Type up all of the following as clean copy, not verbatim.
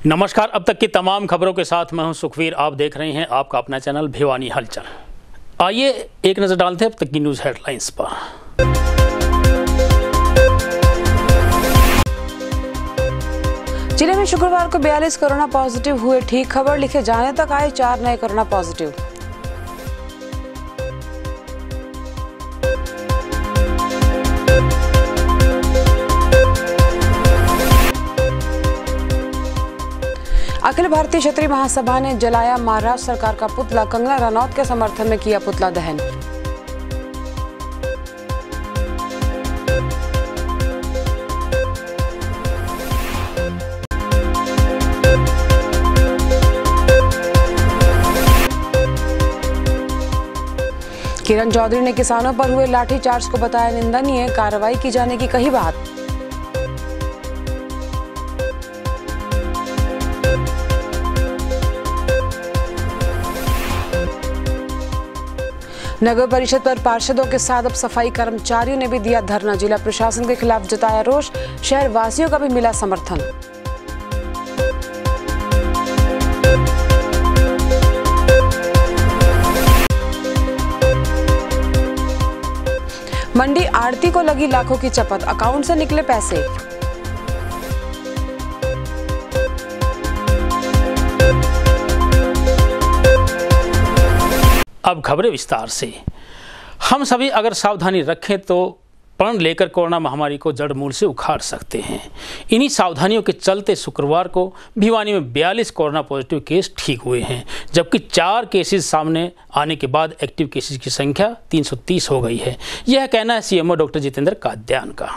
नमस्कार। अब तक की तमाम खबरों के साथ मैं हूं सुखवीर। आप देख रहे हैं आपका अपना चैनल भिवानी हलचल। आइए एक नजर डालते हैं अब तक की न्यूज हेडलाइंस पर। जिले में शुक्रवार को 42 कोरोना पॉजिटिव हुए ठीक। खबर लिखे जाने तक आए 4 नए कोरोना पॉजिटिव। अखिल भारतीय क्षत्रिय महासभा ने जलाया महाराष्ट्र सरकार का पुतला। कंगना रनौत के समर्थन में किया पुतला दहन। किरण चौधरी ने किसानों पर हुए लाठीचार्ज को बताया निंदनीय। कार्रवाई की जाने की कही बात। नगर परिषद पर पार्षदों के साथ अब सफाई कर्मचारियों ने भी दिया धरना। जिला प्रशासन के खिलाफ जताया रोष। शहर वासियों का भी मिला समर्थन। मंडी आड़ती को लगी लाखों की चपत। अकाउंट से निकले पैसे। अब खबरें विस्तार से। हम सभी अगर सावधानी रखें तो प्रण लेकर कोरोना महामारी को जड़ मूल से उखाड़ सकते हैं। इन्हीं सावधानियों के चलते शुक्रवार को भिवानी में 42 कोरोना पॉजिटिव केस ठीक हुए हैं, जबकि 4 केसेस सामने आने के बाद एक्टिव केसेस की संख्या 330 हो गई है। यह कहना है सीएमओ डॉक्टर जितेंद्र काद्यान का।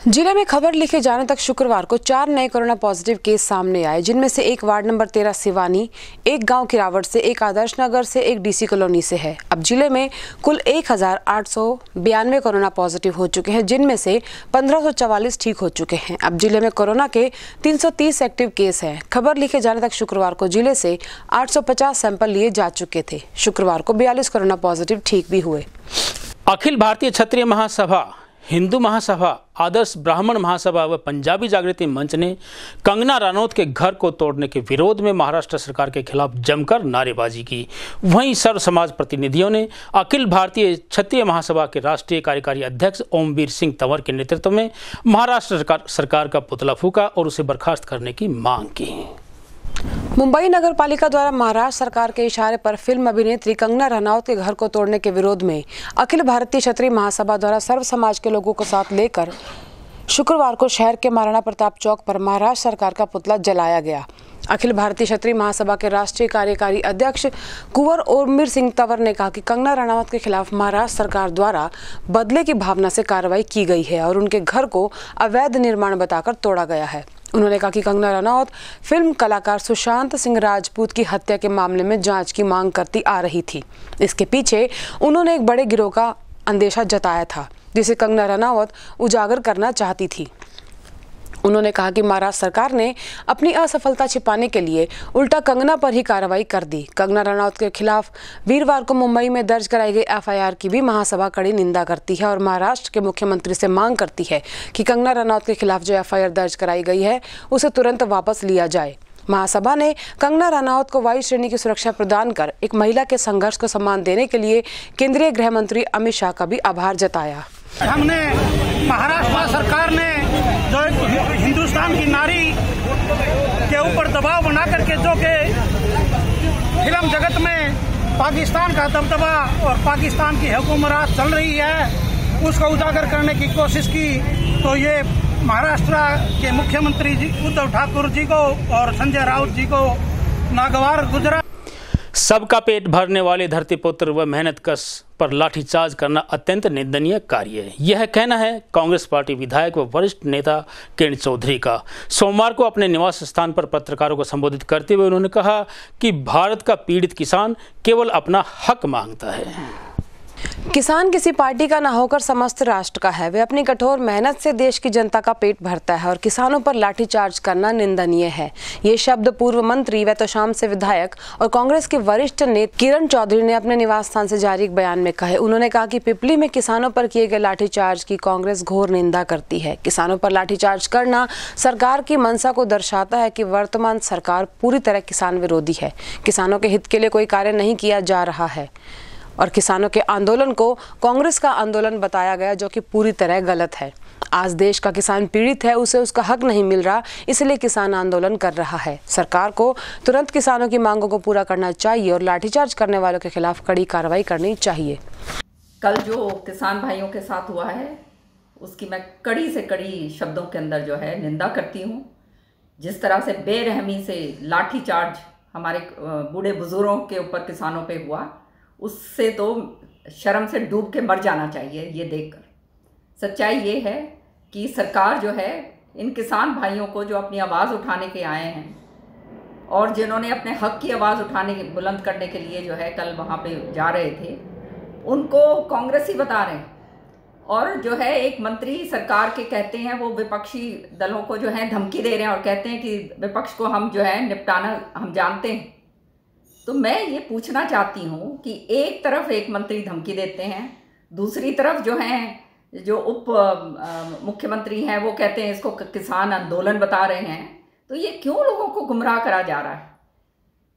जिले में खबर लिखे जाने तक शुक्रवार को 4 नए कोरोना पॉजिटिव केस सामने आए, जिनमें से एक वार्ड नंबर 13 सिवानी, एक गांव किरावट से, एक आदर्श नगर से, एक डीसी कॉलोनी से है। अब जिले में कुल 1892 कोरोना पॉजिटिव हो चुके हैं, जिनमें से 1544 ठीक हो चुके हैं। अब जिले में कोरोना के 330 एक्टिव केस हैं। खबर लिखे जाने तक शुक्रवार को जिले से 850 सैंपल लिए जा चुके थे। शुक्रवार को 42 कोरोना पॉजिटिव ठीक भी हुए। अखिल भारतीय क्षत्रिय महासभा, हिंदू महासभा, आदर्श ब्राह्मण महासभा व पंजाबी जागृति मंच ने कंगना रनौत के घर को तोड़ने के विरोध में महाराष्ट्र सरकार के खिलाफ जमकर नारेबाजी की। वहीं सर्व समाज प्रतिनिधियों ने अखिल भारतीय क्षत्रिय महासभा के राष्ट्रीय कार्यकारी अध्यक्ष ओमवीर सिंह तंवर के नेतृत्व में महाराष्ट्र सरकार का पुतला फूंका और उसे बर्खास्त करने की मांग की। मुंबई नगर पालिका द्वारा महाराष्ट्र सरकार के इशारे पर फिल्म अभिनेत्री कंगना रनौत के घर को तोड़ने के विरोध में अखिल भारतीय क्षत्रिय महासभा द्वारा सर्व समाज के लोगों को साथ लेकर शुक्रवार को शहर के महाराणा प्रताप चौक पर महाराष्ट्र सरकार का पुतला जलाया गया। अखिल भारतीय क्षत्रिय महासभा के राष्ट्रीय कार्यकारी अध्यक्ष कुंवर ओमवीर सिंह तंवर ने कहा कि कंगना रनौत के खिलाफ महाराष्ट्र सरकार द्वारा बदले की भावना से कार्रवाई की गई है और उनके घर को अवैध निर्माण बताकर तोड़ा गया है। उन्होंने कहा कि कंगना रनौत फिल्म कलाकार सुशांत सिंह राजपूत की हत्या के मामले में जांच की मांग करती आ रही थी। इसके पीछे उन्होंने एक बड़े गिरोह का अंदेशा जताया था, जिसे कंगना रनौत उजागर करना चाहती थी। उन्होंने कहा कि महाराष्ट्र सरकार ने अपनी असफलता छिपाने के लिए उल्टा कंगना पर ही कार्रवाई कर दी। कंगना रनौत के खिलाफ वीरवार को मुंबई में दर्ज कराई गई एफआईआर की भी महासभा कड़ी निंदा करती है और महाराष्ट्र के मुख्यमंत्री से मांग करती है कि कंगना रनौत के खिलाफ जो एफआईआर दर्ज कराई गई है उसे तुरंत वापस लिया जाए। महासभा ने कंगना रनौत को वायु श्रेणी की सुरक्षा प्रदान कर एक महिला के संघर्ष को सम्मान देने के लिए केंद्रीय गृह मंत्री अमित शाह का भी आभार जताया। हमने महाराष्ट्र सरकार ने जो हिंदुस्तान की नारी के ऊपर दबाव बना करके जो कि फिल्म जगत में पाकिस्तान का दबदबा और पाकिस्तान की हुकूमत चल रही है, उसको उजागर करने की कोशिश की, तो ये महाराष्ट्र के मुख्यमंत्री जी उद्धव ठाकुर जी को और संजय राउत जी को नागवार गुजरा। सबका पेट भरने वाले धरतीपुत्र व मेहनतकश पर लाठीचार्ज करना अत्यंत निंदनीय कार्य है। यह कहना है कांग्रेस पार्टी विधायक व वरिष्ठ नेता किरण चौधरी का। सोमवार को अपने निवास स्थान पर पत्रकारों को संबोधित करते हुए उन्होंने कहा कि भारत का पीड़ित किसान केवल अपना हक मांगता है। किसान किसी पार्टी का न होकर समस्त राष्ट्र का है। वे अपनी कठोर मेहनत से देश की जनता का पेट भरता है और किसानों पर लाठीचार्ज करना निंदनीय है। ये शब्द पूर्व मंत्री व तोशाम से विधायक और कांग्रेस के वरिष्ठ नेता किरण चौधरी ने अपने निवास स्थान से जारी एक बयान में कहे। उन्होंने कहा कि पिपली में किसानों पर किए गए लाठीचार्ज की कांग्रेस घोर निंदा करती है। किसानों पर लाठीचार्ज करना सरकार की मंशा को दर्शाता है कि वर्तमान सरकार पूरी तरह किसान विरोधी है। किसानों के हित के लिए कोई कार्य नहीं किया जा रहा है और किसानों के आंदोलन को कांग्रेस का आंदोलन बताया गया, जो कि पूरी तरह गलत है। आज देश का किसान पीड़ित है, उसे उसका हक नहीं मिल रहा, इसलिए किसान आंदोलन कर रहा है। सरकार को तुरंत किसानों की मांगों को पूरा करना चाहिए और लाठीचार्ज करने वालों के खिलाफ कड़ी कार्रवाई करनी चाहिए। कल जो किसान भाइयों के साथ हुआ है उसकी मैं कड़ी से कड़ी शब्दों के अंदर जो है निंदा करती हूँ। जिस तरह से बेरहमी से लाठीचार्ज हमारे बूढ़े बुजुर्गों के ऊपर किसानों पे हुआ, उससे तो शर्म से डूब के मर जाना चाहिए। ये देखकर सच्चाई ये है कि सरकार जो है इन किसान भाइयों को जो अपनी आवाज़ उठाने के आए हैं और जिन्होंने अपने हक की आवाज़ उठाने के बुलंद करने के लिए जो है कल वहाँ पे जा रहे थे, उनको कांग्रेसी बता रहे हैं। और जो है एक मंत्री सरकार के कहते हैं वो विपक्षी दलों को जो है धमकी दे रहे हैं और कहते हैं कि विपक्ष को हम जो है निपटाना हम जानते हैं। तो मैं ये पूछना चाहती हूँ कि एक तरफ एक मंत्री धमकी देते हैं, दूसरी तरफ जो हैं जो उप मुख्यमंत्री हैं वो कहते हैं इसको किसान आंदोलन बता रहे हैं। तो ये क्यों लोगों को गुमराह करा जा रहा है?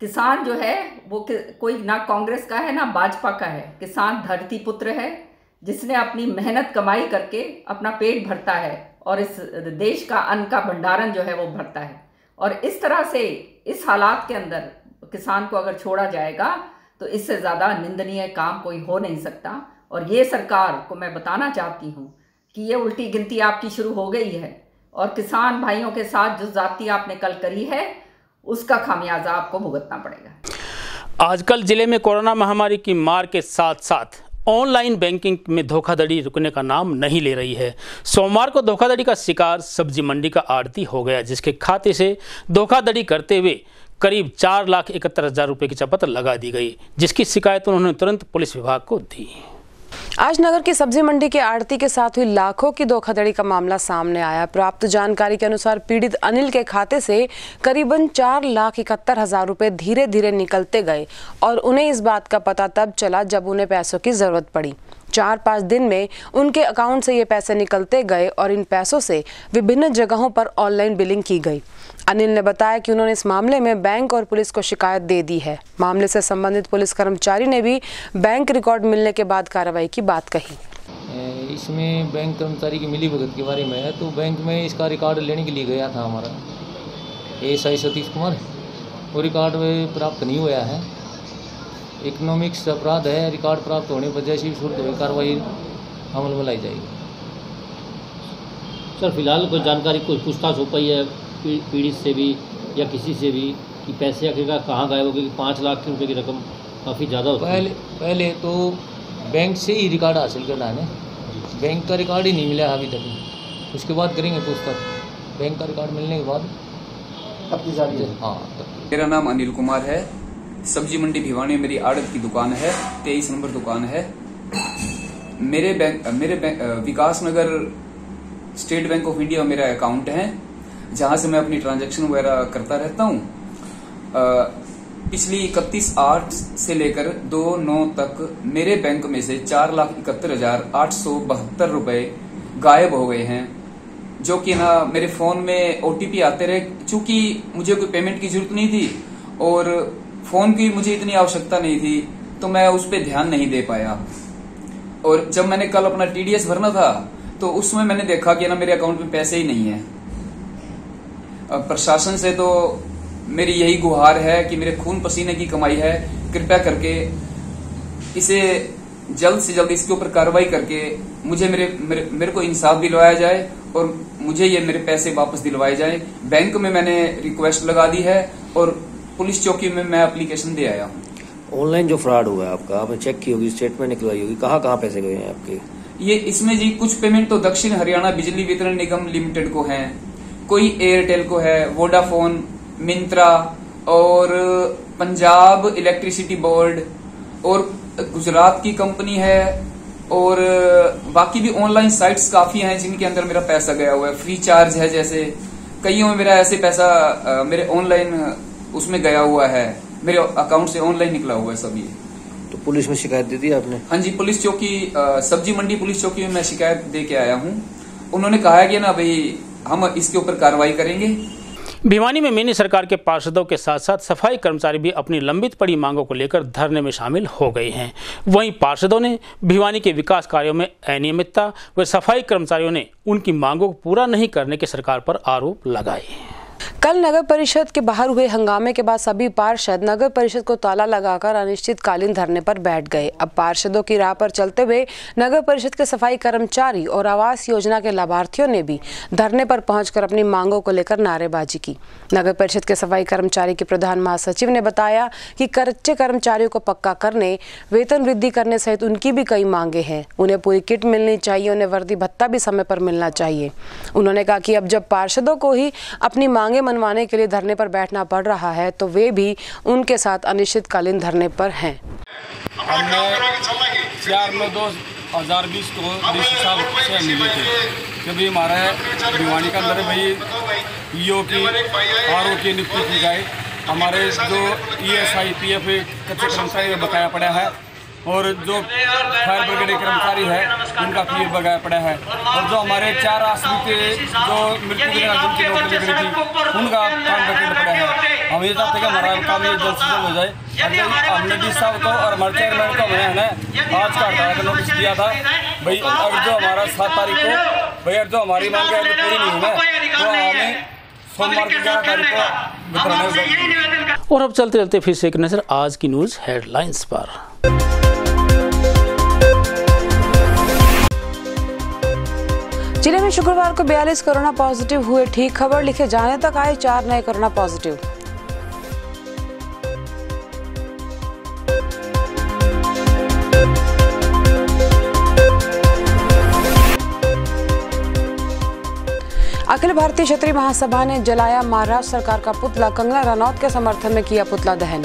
किसान जो है वो कोई ना कांग्रेस का है ना भाजपा का है। किसान धरती पुत्र है जिसने अपनी मेहनत कमाई करके अपना पेट भरता है और इस देश का अन्न का भंडारण जो है वो भरता है। और इस तरह से इस हालात के अंदर किसान को अगर छोड़ा जाएगा तो इससे ज़्यादा निंदनीय काम कोई हो नहीं सकता। और ये सरकार को मैं बताना चाहती हूँ कि ये उल्टी गिनती आपकी शुरू हो गई है और किसान भाइयों के साथ जो जाति आपने कल करी है उसका खामियाजा आपको भुगतना पड़ेगा। आजकल जिले में कोरोना महामारी की मार के साथ साथ ऑनलाइन बैंकिंग में धोखाधड़ी रुकने का नाम नहीं ले रही है। सोमवार को धोखाधड़ी का शिकार सब्जी मंडी का आड़ती हो गया, जिसके खाते से धोखाधड़ी करते हुए करीब 4,71,000 रुपये की चपत लगा दी गई, जिसकी शिकायत उन्होंने तुरंत पुलिस विभाग को दी। आज नगर की सब्जी मंडी के आड़ती के साथ हुई लाखों की धोखाधड़ी का मामला सामने आया। प्राप्त जानकारी के अनुसार पीड़ित अनिल के खाते से करीबन 4,71,000 रुपए धीरे धीरे निकलते गए और उन्हें इस बात का पता तब चला जब उन्हें पैसों की जरूरत पड़ी। 4-5 दिन में उनके अकाउंट से ये पैसे निकलते गए और इन पैसों से विभिन्न जगहों पर ऑनलाइन बिलिंग की गई। अनिल ने बताया कि उन्होंने इस मामले में बैंक और पुलिस को शिकायत दे दी है। मामले से संबंधित पुलिस कर्मचारी ने भी बैंक रिकॉर्ड मिलने के बाद कार्रवाई की बात कही। इसमें बैंक कर्मचारी की मिलीभगत के बारे में है, तो बैंक में इसका रिकॉर्ड लेने के लिए गया था हमारा एएसआई सतीश कुमार। वो रिकॉर्ड प्राप्त नहीं हुआ है। इकोनॉमिक्स अपराध है। रिकॉर्ड प्राप्त होने पर जैसी सूरत हुई कार्रवाई अमल में लाई जाएगी। सर फिलहाल कोई जानकारी, कोई पूछताछ हो पाई है पीड़ित से भी या किसी से भी कि पैसे आखिरकार कहाँ गायब हो गए? 5 लाख रुपए की रकम काफ़ी ज़्यादा होती है। पहले तो बैंक से ही रिकॉर्ड हासिल करना है। बैंक का रिकॉर्ड ही नहीं मिला अभी तक, उसके बाद करेंगे पूछताछ। बैंक का रिकॉर्ड मिलने के बाद हाँ। मेरा नाम अनिल कुमार है। सब्जी मंडी भिवानी मेरी आड़त की दुकान है, 23 नंबर दुकान है। मेरे विकास नगर स्टेट बैंक ऑफ इंडिया मेरा अकाउंट है, जहां से मैं अपनी ट्रांजैक्शन वगैरह करता रहता हूं। पिछली 31/8 से लेकर 2/9 तक मेरे बैंक में से 4,71,872 रुपए गायब हो गए हैं, जो कि ना मेरे फोन में ओटीपी आते रहे। चूंकि मुझे कोई पेमेंट की जरूरत नहीं थी और फोन की मुझे इतनी आवश्यकता नहीं थी, तो मैं उस पर ध्यान नहीं दे पाया। और जब मैंने कल अपना टीडीएस भरना था तो उसमें मैंने देखा कि ना मेरे अकाउंट में पैसे ही नहीं है। प्रशासन से तो मेरी यही गुहार है कि मेरे खून पसीने की कमाई है, कृपया करके इसे जल्द से जल्द इसके ऊपर कार्रवाई करके मुझे मेरे को इंसाफ दिलवाया जाए और मुझे ये मेरे पैसे वापस दिलवाए जाए। बैंक में मैंने रिक्वेस्ट लगा दी है और पुलिस चौकी में मैं एप्लीकेशन दे आया हूँ। ऑनलाइन जो फ्रॉड हुआ है आपका, आपने चेक की होगी, स्टेटमेंट निकलवाई होगी, कहाँ पैसे गए हैं आपके? ये इसमें जी कुछ पेमेंट तो दक्षिण हरियाणा बिजली वितरण निगम लिमिटेड को है, कोई एयरटेल को है, वोडाफोन, मिंत्रा और पंजाब इलेक्ट्रिसिटी बोर्ड और गुजरात की कंपनी है और बाकी भी ऑनलाइन साइट्स काफी हैं जिनके अंदर मेरा पैसा गया हुआ है। फ्री चार्ज है, जैसे कईयों में मेरा ऐसे पैसा मेरे ऑनलाइन उसमें गया हुआ है, मेरे अकाउंट से ऑनलाइन निकला हुआ है सब ये। तो पुलिस में शिकायत दे दी आपने? हाँ जी, पुलिस चौकी सब्जी मंडी पुलिस चौकी में मैं शिकायत दे के आया हूँ। उन्होंने कहा है कि ना भाई हम इसके ऊपर कार्रवाई करेंगे। भिवानी में मिनी सरकार के पार्षदों के साथ साथ सफाई कर्मचारी भी अपनी लंबित पड़ी मांगों को लेकर धरने में शामिल हो गए हैं। वहीं पार्षदों ने भिवानी के विकास कार्यों में अनियमितता व सफाई कर्मचारियों ने उनकी मांगों को पूरा नहीं करने के सरकार पर आरोप लगाए। कल नगर परिषद के बाहर हुए हंगामे के बाद सभी पार्षद नगर परिषद को ताला लगाकर अनिश्चितकालीन धरने पर बैठ गए। अब पार्षदों की राह पर चलते हुए नगर परिषद के सफाई कर्मचारी और आवास योजना के लाभार्थियों ने भी धरने पर पहुंचकर अपनी मांगों को लेकर नारेबाजी की। नगर परिषद के सफाई कर्मचारी के प्रधान महासचिव ने बताया कि कच्चे कर्मचारियों को पक्का करने, वेतन वृद्धि करने सहित उनकी भी कई मांगे हैं। उन्हें पूरी किट मिलनी चाहिए, उन्हें वर्दी भत्ता भी समय पर मिलना चाहिए। उन्होंने कहा कि अब जब पार्षदों को ही अपनी मांगे मनवाने के लिए धरने पर बैठना पड़ रहा है तो वे भी उनके साथ अनिश्चितकालीन धरने पर हैं। हमने 4/9/2020 को डीसी साहब से मिले थे कि हमारे भिवानी का अंदर भाई ईओ की आरओ की नियुक्ति की जाए। हमारे जो ESI PF कच्चे कर्मचारी बकाया पड़ा है और जो फायर ब्रिगेड के कर्मचारी है उनका PF बकाया पड़ा है और जो हमारे 4 आश्रित जो मृत्यु के जिनकी नौकरी लग रही थी उनका काम बकाया पड़ा है। हम ये चाहते हैं कि हमारा काम ये जल्द से जल्द हो जाए। हमने डी साहब को और हमारे चेयरमैन को मैंने आज का हड़ताल का नोटिस दिया था भाई, और जो हमारा 7 तारीख को भाई जो हमारी मांग है पूरी नहीं हुई है तो हमें सोमवार की 11 तारीख को वितरण। और अब चलते चलते फिर से एक नजर आज की न्यूज हेडलाइंस पर। जिले में शुक्रवार को 42 कोरोना पॉजिटिव हुए ठीक। खबर लिखे जाने तक आए 4 नए कोरोना पॉजिटिव। अखिल भारतीय क्षत्रिय महासभा ने जलाया महाराष्ट्र सरकार का पुतला। कंगना रनौत के समर्थन में किया पुतला दहन।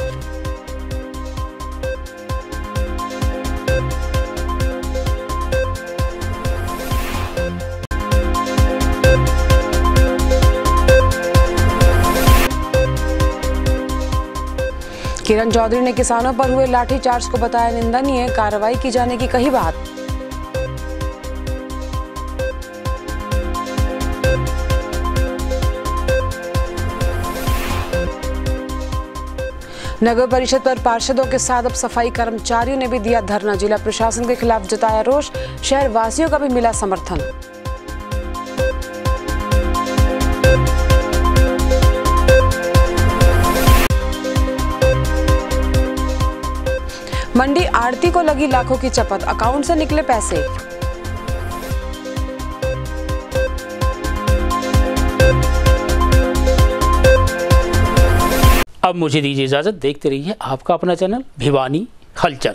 किरण चौधरी ने किसानों पर हुए लाठीचार्ज को बताया निंदनीय, कार्रवाई की जाने की कही बात। नगर परिषद पर पार्षदों के साथ अब सफाई कर्मचारियों ने भी दिया धरना। जिला प्रशासन के खिलाफ जताया रोष, शहर वासियों का भी मिला समर्थन। मंडी आड़ती को लगी लाखों की चपत, अकाउंट से निकले पैसे। अब मुझे दीजिए इजाजत। देखते रहिए आपका अपना चैनल भिवानी हलचल।